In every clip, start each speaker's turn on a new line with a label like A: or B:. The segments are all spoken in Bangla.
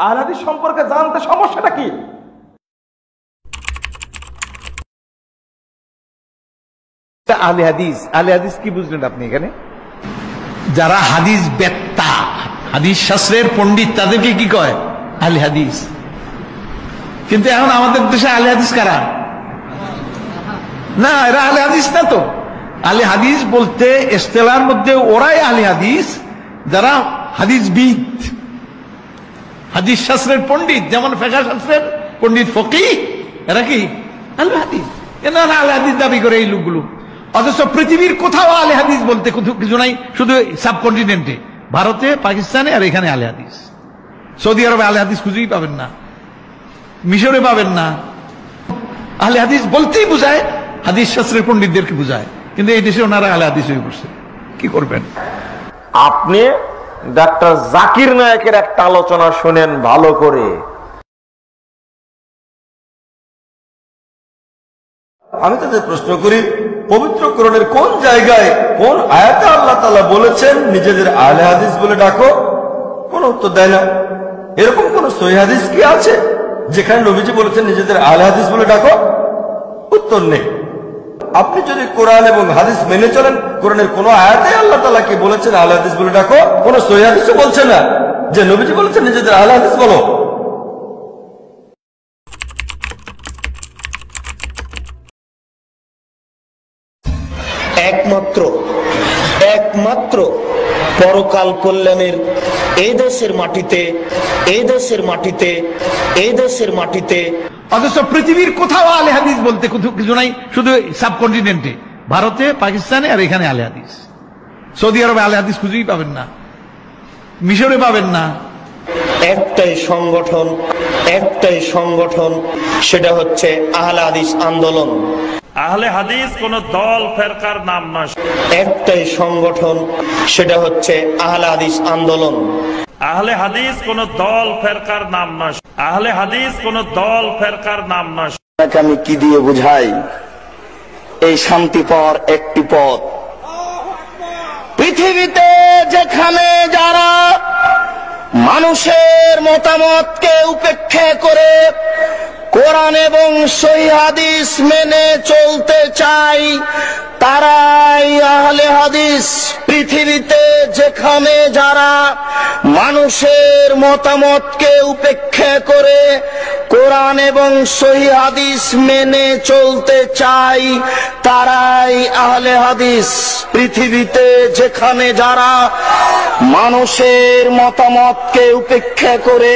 A: আহলে হাদিস সম্পর্কে জানতে সমস্যাটা কি?
B: আহলে হাদিস কি বুঝলেন আপনি এখানে?
C: যারা হাদিস বেত্তা, হাদিস শাস্ত্রের পণ্ডিত, তাদেরকে কি কয়? আহলে হাদিস। কিন্তু এখন আমাদের দেশে আহলে হাদিস কারা? না, এরা আহলে হাদিস না তো। আহলে হাদিস বলতে ইসতিলাহের মধ্যে ওরাই আহলে হাদিস যারা হাদিসবিদ, হাদিস শাস্ত্রের পণ্ডিত, যেমন ফিকহ শাস্ত্রের পণ্ডিত ফকিহ, এরা কি আহলে হাদিস। এরা আহলে হাদিস দাবি করে এই লোকগুলো। অথচ পৃথিবীর কোথাও আহলে হাদিস বলতে কিছু নাই, শুধু সাবকন্টিনেন্টে, ভারতে, পাকিস্তানে, আর এখানে আহলে হাদিস। সৌদি আরবে আহলে হাদিস খুঁজেই পাবেন না, মিশরে পাবেন না। আহলে হাদিস বলতেই বোঝায় হাদিস শাস্ত্রের পণ্ডিতদেরকে বোঝায়, কিন্তু এই দেশে ওনারা আহলে হাদিস হয়ে বসছে। কি করবেন?
A: আপনি ডাক্তার জাকির নায়েকের একটা আলোচনা শুনেন ভালো করে।
D: আমি তাদের প্রশ্ন করি, পবিত্র কোরআনের কোন জায়গায় কোন আয়াতে আল্লাহ তাআলা বলেছেন নিজেদের আহলে হাদিস বলে ডাকো? কোন উত্তর দেয় না। এরকম কোন সহিহ হাদিস কি আছে যেখানে নবীজি বলেছেন নিজেদের আহলে হাদিস বলে ডাকো? উত্তর নেই। আপনি যদি কোরআন এবং হাদিস মেনে চলেন, কোরআনের কোন আয়াতে আল্লাহ তাআলা কি বলেছেন আহলে হাদিস বলে ডাকো? কোন সহিহ হাদিসও বলছে না যে নবীজি বলেছেন নিজেদের আহলে হাদিস বলো।
E: একমাত্র পরকাল কল্যাণের এই দেশের মাটিতে
C: অথচ পৃথিবীর কোথাও আহলে হাদিস বলতে কিছু নাই, শুধু সাবকন্টিনেন্টে, ভারতে, পাকিস্তানে, আর এখানে আহলে হাদিস। সৌদি আরবে আহলে হাদিস খুঁজেই পাবেন না, মিশরে পাবেন না।
E: একটাই সংগঠন, সেটা হচ্ছে আহলে হাদিস আন্দোলন।
F: আহলে হাদিস কোন দল ফেরকার নাম নয়।
E: একটাই সংগঠন, সেটা হচ্ছে আহলে হাদিস আন্দোলন।
F: আহলে হাদিস কোন দল ফেরকার নাম নয়। আহলে হাদিস কোন দল ফেরকার নাম নয়।
E: আমি কি দিয়ে বুঝাই? এই শান্তি পাওয়ার একটি পথ। পৃথিবীতে যেখানে যারা মানুষের মতামতকে উপেক্ষা করে কোরআন এবং সহিহ হাদিস মেনে চলতে চাই, তারাই আহলে হাদিস। পৃথিবীতে যেখানে যারা মানুষের মতামতকে উপেক্ষা করে কোরআন এবং সহিহ হাদিস মেনে চলতে চাই, তারাই আহলে হাদিস। পৃথিবীতে যেখানে যারা মানুষের মতামতকে উপেক্ষা করে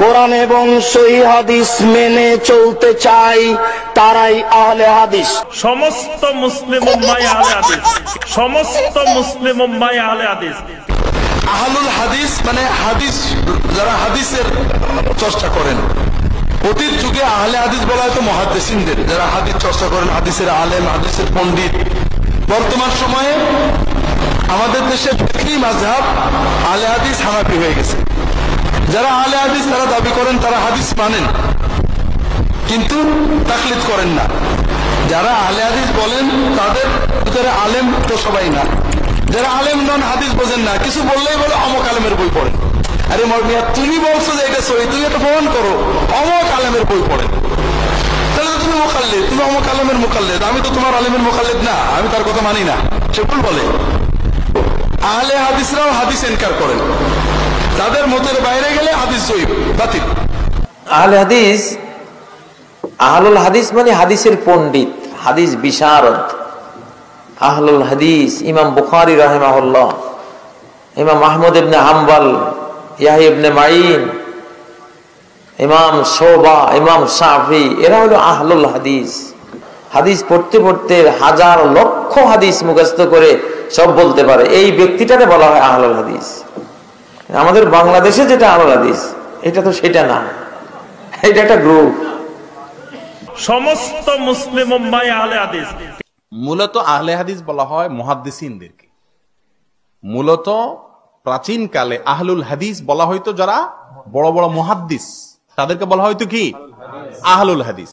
E: কোরআন এবং সহিহ হাদিস মেনে চলতে চাই, তারাই আহলে হাদিস।
F: সমস্ত মুসলিম উম্মাহ আহলে হাদিস, সমস্ত মুসলিম উম্মাহ আহলে হাদিস।
D: আহলুল হাদিস মানে হাদিস, যারা হাদিসের চর্চা করেন। অতীত যুগে আহলে হাদিস বলা হয়তো মুহাদ্দিসিনদের, যারা হাদিস চর্চা করেন, হাদিসের আলেম, হাদিসের পণ্ডিত। বর্তমান সময়ে আমাদের দেশে ফিকহি মাযহাব আহলে হাদিস হানাফি হয়ে গেছে। যারা আহলে হাদিস তারা দাবি করেন তারা হাদিস মানেন, কিন্তু তাকলিদ করেন না। যারা আহলে হাদিস বলেন তাদের ভিতরে আলেম তো সবাই না। যারা আলেম নন, হাদিস বোঝেন না, কিছু বললেই বলে অমুক আলেমের বই পড়েন। আরে মিয়া, তুমি বলছো যে এটা সহি, তুমি এটা প্রমাণ করো, অমুক আলেমের বই পড়েন। তাহলে তো তুমি মুকাল্লিদ, তুমি অমুক আলেমের মুকাল্লিদ। আমি তো তোমার আলেমের মুকাল্লিদ না, আমি তার কথা মানি না, সে ভুল বলে। আহলে হাদিসরাও হাদিস ইনকার করেন, তাদের মতের বাইরে গেলে হাদিস জয়ীফ, বাতিল।
B: আহলে হাদিস, আহলুল হাদিস মানে হাদিসের পণ্ডিত, হাদিস বিশারদ। আহলুল হাদিস ইমাম বুখারী রাহিমাহুল্লাহ, ইমাম আহমদ ইবনে হাম্বল, ইয়াহইয়া ইবনে মাঈন, ইমাম শুবা, ইমাম শাফি, এরা হলো আহলুল হাদিস। হাদিস পড়তে পড়তে হাজার লক্ষ হাদিস মুখস্থ করে সব বলতে পারে, এই ব্যক্তিটাকে বলা হয় আহলুল হাদিস। আমাদের বাংলাদেশে যেটা আহলুল হাদিস, এটা তো সেটা না, এটা একটা গ্রুপ।
F: সমস্ত মুসলিম উম্মাহ আহলে হাদিস।
G: মূলত আহলে হাদিস বলা হয় মুহাদ্দিসিনদেরকে। মূলত প্রাচীন কালে আহলুল হাদিস বলা হয়তো যারা বড় বড় মুহাদ্দিস, তাদেরকে বলা হয়তো কি আহলুল হাদিস।